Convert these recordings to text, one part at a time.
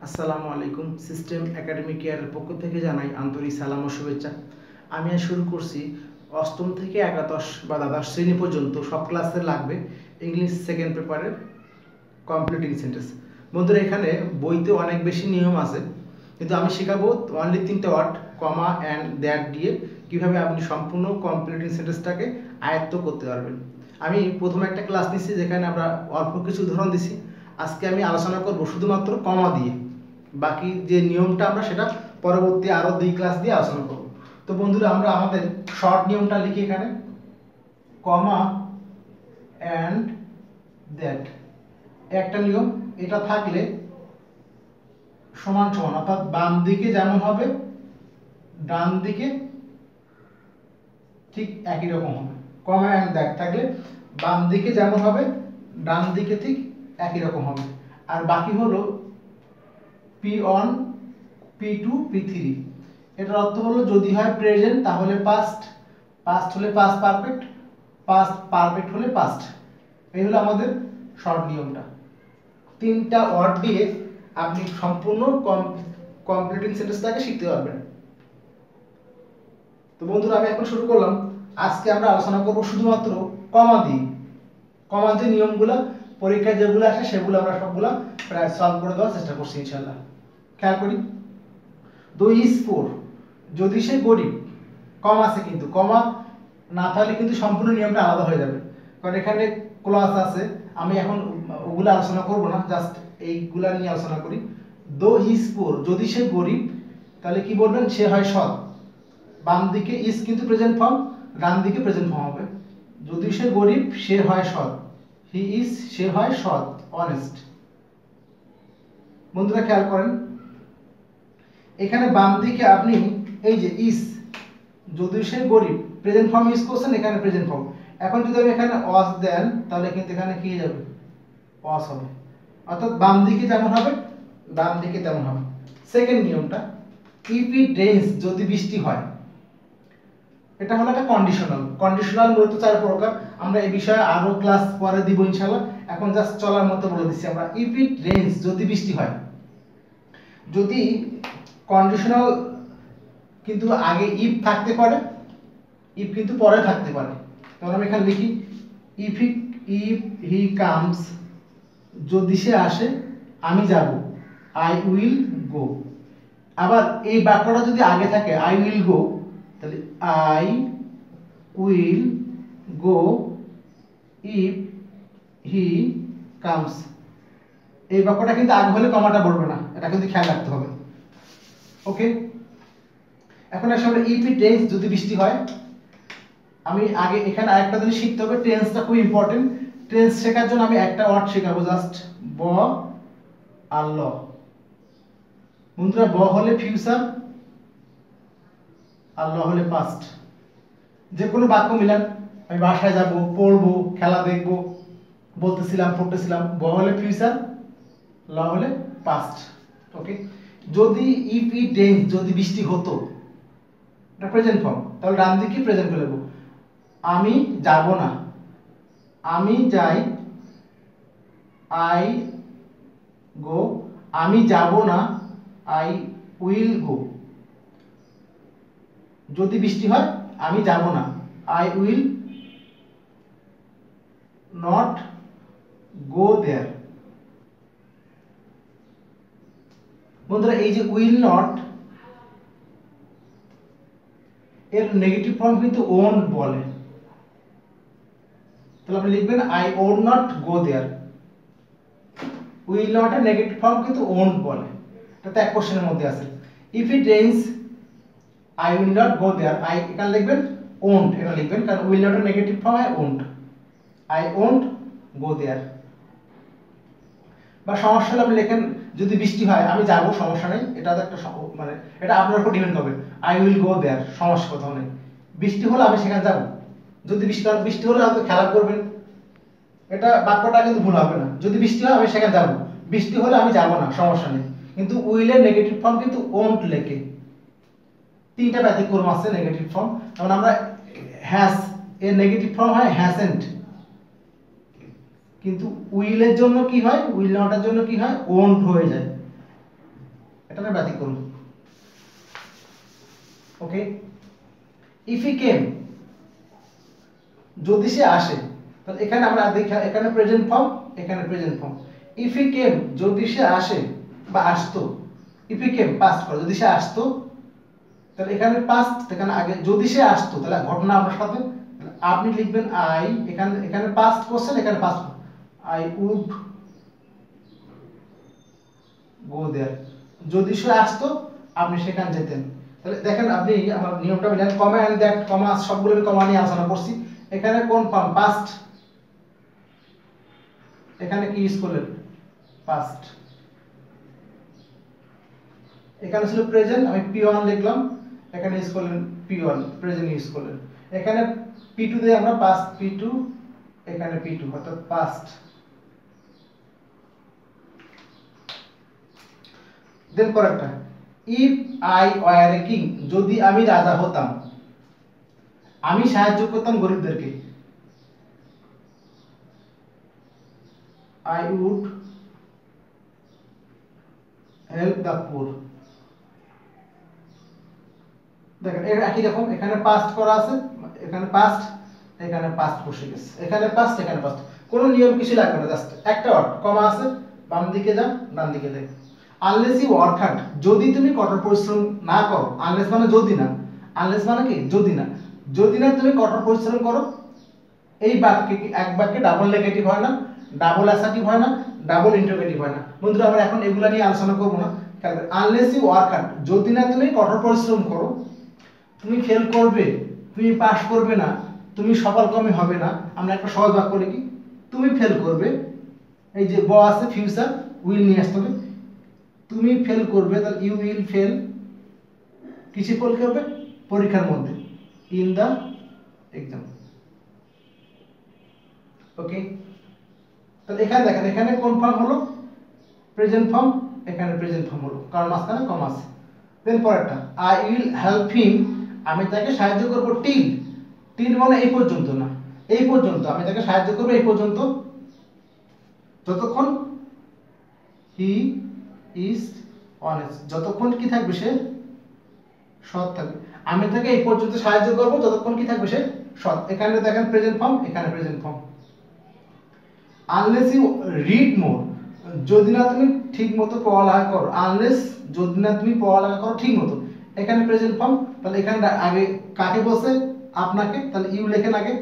আসসালামু আলাইকুম। System academy কেয়ারের পক্ষ থেকে জানাই আন্তরিক সালাম ও শুভেচ্ছা। আমি আজ শুরু করছি অষ্টম থেকে একাদশ বা দ্বাদশ শ্রেণী পর্যন্ত সব ক্লাসে লাগবে ইংলিশ সেকেন্ড পেপারের কমপ্লিটিং সেন্টেন্স। বন্ধুরা, এখানে বইতে অনেক বেশি নিয়ম আছে, কিন্তু আমি শেখাবো অনলি 3টে ওয়ার্ড, কমা অ্যান্ড দ্যাট দিয়ে কীভাবে আপনি সম্পূর্ণ কমপ্লিটিং সেন্টেন্সটাকে আয়ত্ত করতে পারবেন। আমি প্রথমে একটা ক্লাস নিচ্ছি যেখানে আমরা অল্প কিছু উদাহরণ দিছি। আজকে আমি আলোচনা করব শুধুমাত্র কমা দিয়ে, বাকি যে নিয়মটা আমরা সেটা পরবর্তী আরও 2 ক্লাস দিয়ে আলোচনা করব। তো বন্ধুরা, আমরা আমাদের শর্ট নিয়মটা লিখি এখানে, কমা অ্যান্ড দ্যাট একটা নিয়ম। এটা থাকলে সমান সমান, অর্থাৎ বাম দিকে যেমন হবে ডান দিকে ঠিক একই রকম হবে। কমা অ্যান্ড দ্যাট থাকলে বাম দিকে যেমন হবে ডান দিকে ঠিক একই রকম হবে। আর বাকি হলো P1, P2, P3। এটার অর্থ হলো যদি হয় প্রেজেন্ট তাহলে পাস্ট, পাস্ট হলে পাস্ট পারফেক্ট, পাস্ট পারফেক্ট হলে পাস্ট। এই হলো আমাদের শর্ট নিয়মটা। 3টা ওয়ার্ড দিয়ে আপনি সম্পূর্ণ কমপ্লিটিং সেন্টেন্সটাকে শিখতে পারবেন। তো বন্ধুরা, আমি এখন শুরু করলাম। আজকে আমরা আলোচনা করব শুধুমাত্র কমা দিয়ে। কমা যে নিয়মগুলো পরীক্ষায় যেগুলো আসে সেগুলো আমরা সবগুলো প্রায় সলভ করে দেওয়ার চেষ্টা করছি ইনশাআল্লাহ। খেয়াল করি, দো ইজ পোর, যদি সে গরিব। কম আছে, কিন্তু কমা না থাকলে কিন্তু সম্পূর্ণ নিয়মটা আলাদা হয়ে যাবে, কারণ এখানে ক্লজ আছে। আমি এখন ওগুলো আলোচনা করব না, জাস্ট এইগুলা নিয়ে আলোচনা করি। দো ইজ পোর, যদি সে গরিব, তাহলে কি বলবেন? সে হয় সৎ। বাম দিকে ইজ কিন্তু প্রেজেন্ট ফর্ম, ডান দিকে প্রেজেন্ট ফর্ম হবে। যদি সে গরিব সে হয় সৎ, হি ইজ, সে হয় সৎ, অনেস্ট। বন্ধুরা খেয়াল করেন, এখানে বাম দিকে আপনি এই যে ইজ, যদি সে গরিব প্রেজেন্ট ফর্ম ইউজ করছেন, এখানে প্রেজেন্ট ফর্ম। এখন যদি আপনি এখানে ওয়াজ দেন তাহলে কিন্তু এখানে কি যাবে? ওয়াজ হবে। অর্থাৎ বাম দিকে যেমন হবে ডান দিকে তেমন হবে। সেকেন্ড নিয়মটা, ইফ ইট রেইনস, যদি বৃষ্টি হয়। এটা হলো একটা কন্ডিশনাল। কন্ডিশনাল মূলত 4 প্রকার। আমরা এই বিষয়ে আরো ক্লাস পরে দিব ইনশাআল্লাহ। এখন জাস্ট চলার মতো বলে দিচ্ছি আমরা। ইফ ইট রেইনস, যদি বৃষ্টি হয়। যদি কন্ডিশনাল কিন্তু আগে ইফ থাকতে পারে, ইফ কিন্তু পরে থাকতে পারে। তখন আমি এখানে লিখি ইফ হি কামস, যদি সে আসে আমি যাব, আই উইল গো। আবার এই বাক্যটা যদি আগে থাকে আই উইল গো, তাহলে I will go if he comes. এই বাক্যটা কিন্তু আগে হলে কমাটা পড়বে না, এটা কিন্তু খেয়াল রাখতে হবে। ওকে, এখন আসলে আমরা ইফ ইট রেইনস, যদি বৃষ্টি হয়। আমি আগে এখানে আরেকটা জিনিস শিখতে হবে, টেন্সটা খুব ইম্পর্টেন্ট। টেন্স শেখার জন্য আমি একটা ওয়ার্ড শেখাবো, জাস্ট ব আর ল। বন্ধুরা, ব হলে ফিউচার আর ল হলে পাস্ট। যে কোনো বাক্য মিলান, আমি বাসায় যাব, পড়বো, খেলা দেখবো, বলতেছিলাম, পড়তেছিলাম। ব হলে ফিউচার, ল হলে পাস্ট। ওকে, যদি ইফ ইট রেইনস, যদি বৃষ্টি হতো, এটা প্রেজেন্ট ফর্ম, তাহলে ডান দিকে প্রেজেন্ট করে দেবো। আমি যাব না, আমি যাই, আই গো। আমি যাব না, আই উইল গো। যদি বৃষ্টি হয় আমি যাব না, I will not go there. বন্ধুরা, এই যে উইল নট, এর নেগেটিভ ফর্ম কিন্তু ওন্ট বলে। তাহলে আপনি লিখবেন I won't not go there. Will not এর নেগেটিভ ফর্ম কিন্তু ওন্ট বলে। এটা তো এক কোশ্চেনের মধ্যে আছে। If it rains I will not go there, I এখানে লিখবেন ওন্ট, এটা লিখবেন, কারণ উইল নট এর নেগেটিভ ফর্ম হয় won't. I won't go there. বা সমস্যা হলে আপনি লেখেন যদি বৃষ্টি হয় আমি যাব, সমস্যা নেই। এটা তো একটা মানে এটা আপনার উপর ডিপেন্ড করবে। আই উইল গো দেয়ার, সমস্যা কোথাও নেই। বৃষ্টি হলে আমি সেখানে যাব। যদি বৃষ্টি হলে হয়তো খেলা করবেন, এটা বাক্যটা কিন্তু ভুল হবে না। যদি বৃষ্টি হয় আমি সেখানে যাব, বৃষ্টি হলে আমি যাব না, সমস্যা নেই। কিন্তু উইলের নেগেটিভ ফর্ম কিন্তু ওন্ট লেখে। 3টা ব্যতিক্রম আছে নেগেটিভ ফর্ম। যেমন আমরা হ্যাজ এর নেগেটিভ ফর্ম হয় হ্যাজন্ট, কিন্তু উইলের জন্য কি হয়, উইল নটের জন্য কি হয়, ওন্ট হয়ে যায়। একটা না ব্যতিক্রম। ওকে, ইফ হি কেম, যদি সে আসে, তাহলে এখানে আমরা দেখি এখানে প্রেজেন্ট ফর্ম, এখানে প্রেজেন্ট ফর্ম। ইফ হি কেম, যদি সে আসে বা আসতো, ইফ হি কেম পাস্ট করো, যদি সে আসতো, তাহলে এখানে পাস্ট, এখানে আগে যদি সে আসতো, তাহলে ঘটনা আপনার সাথে আপনি লিখবেন আই, এখানে এখানে পাস্ট কোশ্চেন, এখানে পাস্ট, আই উড গো দেয়ার, যদি সে আসতো আপনি সেখানে যেতেন। তাহলে দেখেন আপনি আমার নিয়মটা বুঝলেন, কমা এন্ড দ্যাট, কমা সবগুলো আমি কমা নিয়ে আলোচনা করছি। এখানে কোন ফর্ম পাস্ট, এখানে কি ইউজ করলেন পাস্ট, এখানে ছিল প্রেজেন্ট, আমি P1 লিখলাম, এখানে ইউজ করলেন P1, প্রেজেন্ট ইউজ করলেন। এখানে P2 দিয়ে আমরা পাস্ট P2, এখানে P2 অর্থাৎ পাস্ট। দেন পরেরটা, if I were a king, যদি আমি রাজা হতাম, আমি সাহায্য করতাম গরিবদেরকে, I would help the poor. দেখেন এটা একই রকম, এখানে পাস্ট করা আছে, এখানে পাস্ট, এখানে পাস্ট বসে গেছে, এখানে পাস্ট, এখানে পাস্ট, কোনো নিয়ম কিছু লাগবে না, জাস্ট একটা ওয়ার্ড কমা আছে, বাম দিকে যান, ডান দিকে যান। আনলেস ইউ ওয়ার্ক হার্ড, যদি তুমি কঠোর পরিশ্রম না করো, আনলেস মানে যদি না, আনলেস মানে কি যদি না, যদি না তুমি কঠোর পরিশ্রম করো। এই বাক্যে এক বাক্যে ডাবল নেগেটিভ হয় না, ডাবল অ্যাসার্টিভ হয় না, ডাবল ইন্টারোগেটিভ হয় না। বন্ধুরা আমরা এখন এগুলা নিয়ে আলোচনা করব না, কারণ আনলেস ইউ ওয়ার্ক হার্ড, যদি না তুমি কঠোর পরিশ্রম করো, তুমি ফেল করবে, তুমি পাস করবে না, তুমি সফলকামী হবে না। আমরা একটা সহজ বাক্য লিখি, তুমি ফেল করবে, এই যে ব আছে ফিউচার, উইল নিয়ে আসতে হবে, তুমি ফেল করবে, তাহলে ইউ উইল ফেল, কিসে ফেল করবে, পরীক্ষার মধ্যে, ইন দা এক্সাম। ওকে, তাহলে এখানে দেখেন এখানে কোন ফর্ম হলো প্রেজেন্ট ফর্ম, এখানে প্রেজেন্ট ফর্ম হলো, কারণ মাঝখানে কম আছে। দেন পরেরটা, আই উইল হেল্প হিম, আমি তাকে সাহায্য করব টিল, টিল মানে এই পর্যন্ত না, এই পর্যন্ত আমি তাকে সাহায্য করব এই পর্যন্ত, যতক্ষণ হি ইজ অনেস্ট, যতক্ষণ কি থাকবে সে সৎ থাকবে, আমি তাকে এই পর্যন্ত সাহায্য করব যতক্ষণ কি থাকবে সে সৎ। এখানে দেখেন প্রেজেন্ট ফর্ম, এখানে present form. Unless you read more, যদি না তুমি ঠিক মতো পড়ালেখা করো, আনলেস যদি না তুমি পড়ালেখা করো ঠিক মতো, এখানে প্রেজেন্ট ফর্ম। তাহলে এখানে আগে কাকে বলছে, আপনাকে, তাহলে ইউ লেখেন আগে,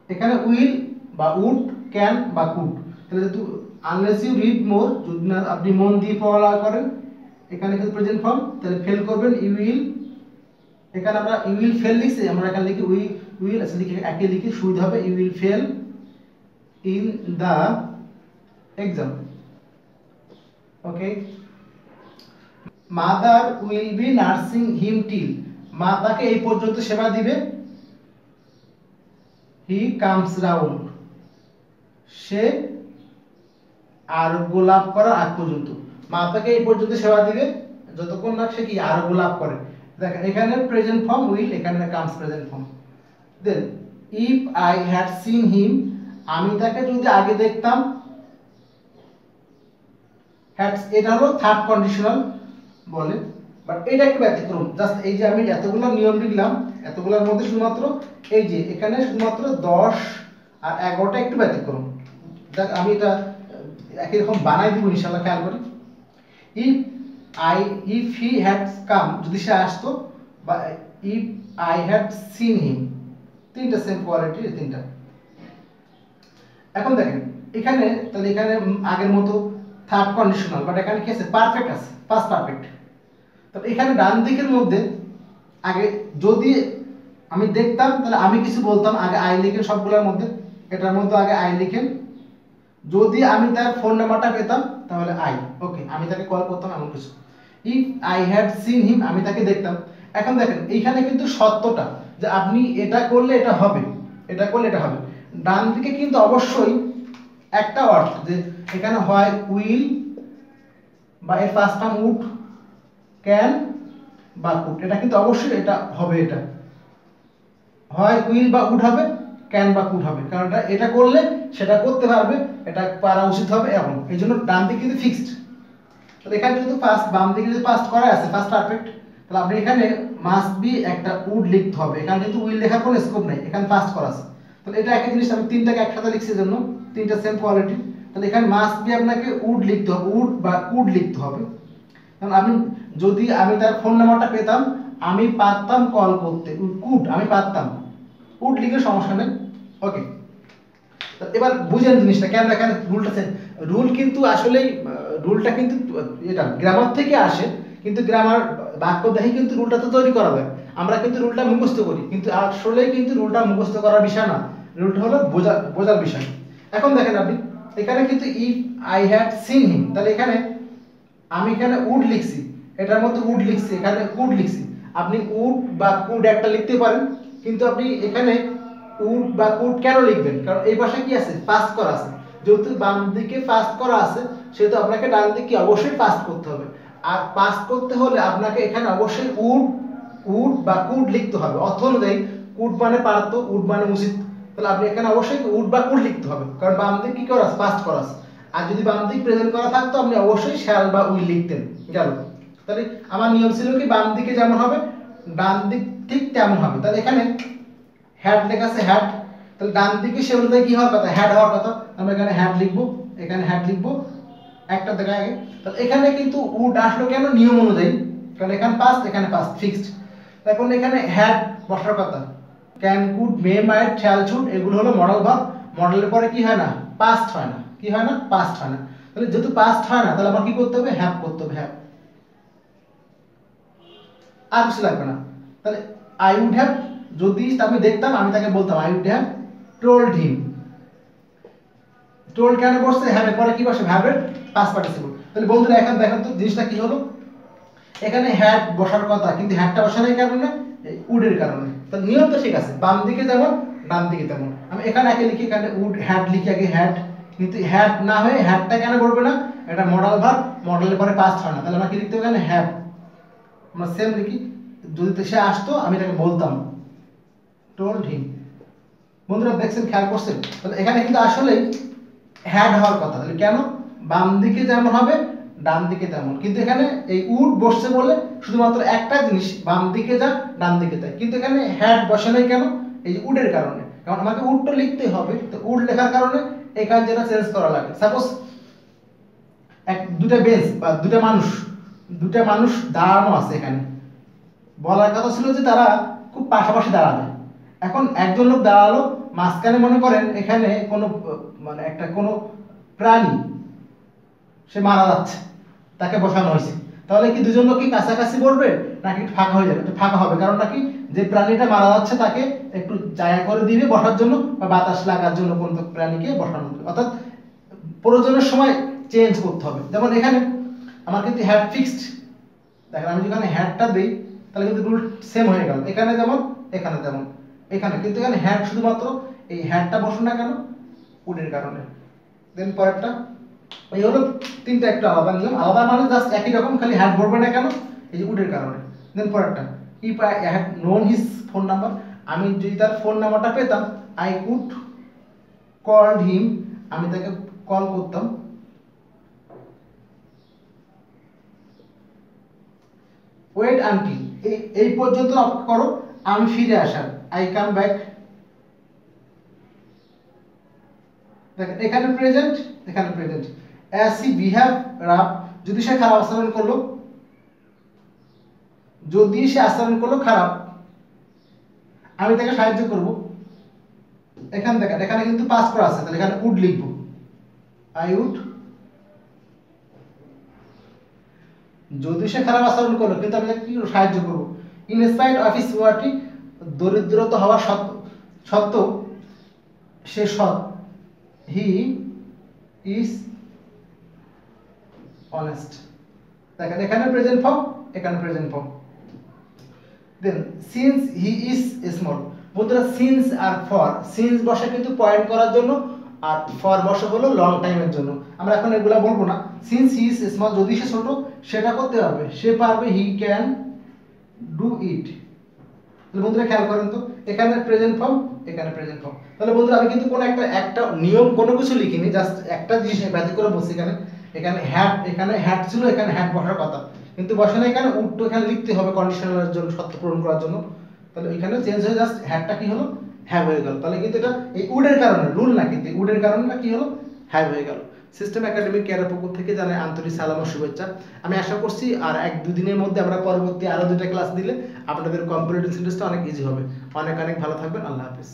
এখানে উইল বা উড, ক্যান বা কুড, তাহলে যেহেতু আনলেস ইউ রিড মোর, যদি না আপনি মন দিয়ে পড়ালেখা করেন, এখানে কিন্তু প্রেজেন্ট ফর্ম, তাহলে ফেল করবেন ইউ উইল, এখানে আমরা ইউ উইল ফেল লিখছি, আমরা এখানে লিখি উইল আছে, লিখে একই লিখি সুবিধা হবে, you will fail in the exam. Okay, mother will be nursing him till, মা তাকে এই পর্যন্ত সেবা দিবে, he comes round, সে আরোগ্য লাভ করার আগ পর্যন্ত, মা তাকে এই পর্যন্ত সেবা দিবে যতক্ষণ না সে কি আরোগ্য লাভ করে। দেখেন এখানে প্রেজেন্ট ফর্ম উইল, এখানে comes present form. Then if I had seen him, আমি তাকে যদি আগে দেখতাম, হ্যাডস এটা হলো থার্ড কন্ডিশনাল বলে, বাট এটা একটু ব্যতিক্রম, জাস্ট এই যে আমি এতগুলো নিয়ম লিখলাম, এতগুলোর মধ্যে শুধুমাত্র এই যে এখানে শুধুমাত্র 10 আর 11টা একটু ব্যতিক্রম। দেখ আমি এটা একই রকম বানাই দিব ইনশাআল্লাহ, খেয়াল করি। ইফ হি হ্যাড কাম, যদি সে আসতো, বা ইফ আই হ্যাড সিন হিম, তিনটা সেম কোয়ালিটি, তিনটা। এখন দেখেন এখানে, তাহলে এখানে আগের মতো থার্ড কন্ডিশনাল, বাট এখানে কি আছে পারফেক্ট আছে, পাস্ট পারফেক্ট। তবে এখানে ডান দিকের মধ্যে আগে যদি আমি দেখতাম, তাহলে আমি কিছু বলতাম, আগে আই লিখেন সবগুলোর মধ্যে, এটার মধ্যে আগে আই লিখেন, যদি আমি তার ফোন নাম্বারটা পেতাম তাহলে আই, ওকে, আমি তাকে কল করতাম, এমন কিছু। If I had seen him, আমি তাকে দেখতাম। এখন দেখেন এইখানে কিন্তু সত্যটা যে আপনি এটা করলে এটা হবে, এটা করলে এটা হবে। ডান দিকে কিন্তু অবশ্যই একটা অর্থ, যে এখানে হয় উইল বা এর ফার্স্ট ফর্ম উড, ক্যান বা কুড, এটা কিন্তু অবশ্যই এটা হবে, এটা হয় উইল বা উড হবে, ক্যান বা কুড হবে, কারণ এটা করলে সেটা করতে পারবে, এটা পারা উচিত হবে, এবং এই জন্য ডান দিকে কিন্তু ফিক্সড। তাহলে এখানে যেহেতু ফার্স্ট বাম দিকে যদি পাস্ট করা আছে ফার্স্ট পারফেক্ট, তাহলে আপনি এখানে মাস্ট বি একটা উড লিখতে হবে। এখানে কিন্তু উইল লেখার কোনো স্কোপ নাই, এখানে ফার্স্ট করা আছে। তাহলে এটা একই জিনিস, আমি তিনটাকে একসাথে লিখছি জন্য তিনটা সেম কোয়ালিটি। তাহলে এখানে মাস্ট বি আপনাকে উড লিখতে হবে, উড বা কুড লিখতে হবে। কারণ আমি যদি আমি তার ফোন নাম্বারটা পেতাম আমি পারতাম কল করতে, কুড আমি পারতাম, উড লিখে সমস্যা নেই। ওকে, এবার বুঝেন জিনিসটা কেন এখানে রুলটা। রুল কিন্তু আসলেই রুলটা কিন্তু এটা গ্রামার থেকে আসে, কিন্তু গ্রামার বাক্য দেখে কিন্তু রুলটা তো তৈরি করা যায়। আমরা কিন্তু রুলটা মুখস্থ করি, কিন্তু আসলে কিন্তু রুলটা মুখস্থ করার বিষয় না, রুলটা হলো বোঝার বিষয়। এখন দেখেন আপনি এখানে কিন্তু ইফ আই হ্যাড সিন হিম, তাহলে এখানে আমি এখানে উড লিখছি, এটার মধ্যে উড লিখছি, এখানে কুড লিখছি। আপনি উড বা কুড একটা লিখতে পারেন, কিন্তু আপনি এখানে উড বা কুড কেন লিখবেন? কারণ এই পাশে কি আছে? পাস্ট করা আছে। যেহেতু বাম দিকে পাস্ট করা আছে সেহেতু আপনাকে ডান দিকে অবশ্যই পাস্ট করতে হবে। আর পাস্ট করতে হলে আপনাকে এখানে অবশ্যই উড বা কুড লিখতে হবে। অর্থ অনুযায়ী কুড মানে পারত, উড মানে উচিত, তাহলে আপনি এখানে অবশ্যই উড বা কুড লিখতে হবে, কারণ বাম দিক কি করা আছে? পাস্ট করা আছে। আর যদি বাম দিক প্রেজেন্ট করা থাকতো আপনি অবশ্যই শ্যাল বা উইল লিখতেন। গেল। তাহলে আমার নিয়ম ছিল কি বাম দিকে যেমন হবে ডান দিক ঠিক তেমন হবে। তাহলে এখানে হ্যাড লেখা আছে হ্যাড, তাহলে ডান দিকে সে অনুযায়ী কি হওয়ার কথা? হ্যাড হওয়ার কথা। আমরা এখানে হ্যাড লিখবো, এখানে হ্যাড লিখবো, একটা দেখা আগে। তাহলে এখানে কিন্তু উড আসলো কেন? নিয়ম অনুযায়ী, কারণ এখানে পাস্ট এখানে পাস্ট ফিক্সড। এখন এখানে হ্যাড বসার কথা। Can, could, may, might, shall, should এগুলো হলো মডেল ভার্ব। মডেলের পরে কি হয় না? পাস্ট হয় না। কি হয় না? পাস্ট হয় না। তাহলে যেহেতু পাস্ট হয় না তাহলে আমার কি করতে হবে? হ্যাভ করতে হবে, হ্যাভ, আর কিছু লাগবে না। তাহলে আই উড হ্যাভ, যদি আমি দেখতাম আমি তাকে বলতাম I would have told him. Told কেন বসছে? হ্যাভ এর পরে কি বসে? ভ্যাবের পাস্ট পার্টিসিপল। তাহলে বন্ধুরা এখন দেখেন তো জিনিসটা কি হলো, এখানে হ্যাড বসার কথা কিন্তু হ্যাডটা বসানোর কারণে উডের কারণে। তাহলে নিয়ম তো ঠিক আছে, বাম দিকে যেমন ডান দিকে তেমন। আমি এখানে আগে লিখি, এখানে উড হ্যাড লিখি আগে হ্যাড, কিন্তু হ্যাড না হয়ে হ্যাডটা কেন বলবে না? এটা মডেল ভার্ব, মডেলের পরে পাস্ট হয় না, তাহলে আমরা কি লিখতে হবে? এখানে হ্যাভ। আমরা সেম লিখি, যদি সে আসতো আমি তাকে বলতাম টোল্ড হিম। বন্ধুরা দেখছেন, খেয়াল করছেন? তাহলে এখানে কিন্তু আসলে হ্যাড হওয়ার কথা। তাহলে কেন? বাম দিকে যেমন হবে ডান দিকে তেমন, কিন্তু এখানে এই উড বসছে বলে শুধুমাত্র একটা জিনিস বাম দিকে যা ডান দিকে তাই, কিন্তু এখানে হ্যাড বসে নাই কেন? এই যে উডের কারণে। কারণ আমাকে উডটা লিখতে হবে, তো উড লেখার কারণে এখানে যেটা চেঞ্জ করা লাগে। সাপোজ দুটা বেঞ্চ বা দুটা মানুষ দাঁড়ানো আছে, এখানে বলার কথা ছিল যে তারা খুব পাশাপাশি দাঁড়াবে। এখন একজন লোক দাঁড়ালো মাঝখানে, মনে করেন এখানে কোনো মানে একটা কোনো প্রাণী সে মারা যাচ্ছে, তাকে বসানো হয়েছে, তাহলে কি দুজন লোক কি কাছাকাছি বলবে নাকি ফাঁকা হয়ে যাবে? ফাঁকা হবে, কারণটা কি? যে প্রাণীটা মারা যাচ্ছে তাকে একটু জায়গা করে দিবে বসার জন্য বা বাতাস লাগার জন্য কোন প্রাণীকে বসানো হবে। অর্থাৎ প্রয়োজনের সময় চেঞ্জ করতে হবে। যেমন এখানে আমার কিন্তু হ্যাড ফিক্সড, দেখেন আমি যেখানে হ্যাডটা দিই তাহলে কিন্তু রুল সেম হয়ে গেল, এখানে যেমন এখানে তেমন। এখানে কিন্তু এখানে হ্যাড শুধুমাত্র এই হ্যাডটা বসুন না কেন? উডের কারণে। দেন পরেরটা, এই হলো তিনটা একটু আলাদা নিলাম, আলাদা মানে জাস্ট একই রকম, খালি হ্যাড বলবে না কেন? এই যে উডের কারণে। দেন পরেরটা, if I had known his phone number, আমি যদি তার ফোন নাম্বারটা পেতাম আই কুড কল্ড হিম, আমি তাকে কল করতাম। ওয়েট আনটিল, এই পর্যন্ত অপেক্ষা করো, আমি ফিরে আসার, আই কাম ব্যাক। দেখেন এখানে প্রেজেন্ট, এখানে present. As he behave rough, যদি সে খারাপ আচরণ করলো, যদি সে আচরণ করলো খারাপ, আমি তাকে সাহায্য করব। এখানে দেখেন এখানে কিন্তু পাস করা আছে, তাহলে এখানে উড লিখবো, আই উড। যদি সে খারাপ আচরণ করলো কিন্তু আমি তাকে কি সাহায্য করবো। In spite of his poverty, দরিদ্রতা হওয়া সত্ত্বেও সে সৎ। He is honest. দেখেন এখানে প্রেজেন্ট ফর্ম, এখানে present form. Then since he is small, বন্ধুরা সিন্স আর ফর, সিন্স বসে কিন্তু পয়েন্ট করার জন্য আর ফর বসে হলো লং টাইমের জন্য। আমরা এখন এগুলা বলবো না। সিন্স হি ইজ স্মল, যদি সে ছোট সেটা করতে পারবে, সে পারবে, হি ক্যান ডু ইট। তাহলে বন্ধুরা খেয়াল করেন তো, এখানে প্রেজেন্ট ফর্ম, এখানে প্রেজেন্ট ফর্ম। তাহলে বন্ধুরা আমি কিন্তু কোনো একটা নিয়ম কোনো কিছু লিখিনি, জাস্ট একটা জিনিস ব্যতীত করে বলছি। এখানে এখানে হ্যাড ছিল, এখানে হ্যাড বসার কথা, কিন্তু বসে না, এখানে উড তো এখানে লিখতে হবে কন্ডিশনালের জন্য, শর্ত পূরণ করার জন্য। তাহলে এখানে চেঞ্জ হয়ে জাস্ট হ্যাডটা কি হলো, হ্যাভ হয়ে গেল। তাহলে কিন্তু এটা এই উডের কারণে, রুল না, কিন্তু উডের কারণে কি হলো, হ্যাভ হয়ে গেল। সিস্টেম একাডেমিক কেয়ারের পক্ষ থেকে জানাই আন্তরিক সালাম ও শুভেচ্ছা। আমি আশা করছি আর 1-2 দিনের মধ্যে আমরা পরবর্তী আরো 2টা ক্লাস দিলে আপনাদের কম্পিউটার সেন্টেন্সটা অনেক ইজি হবে। অনেক অনেক ভালো থাকবেন। আল্লাহ হাফেজ।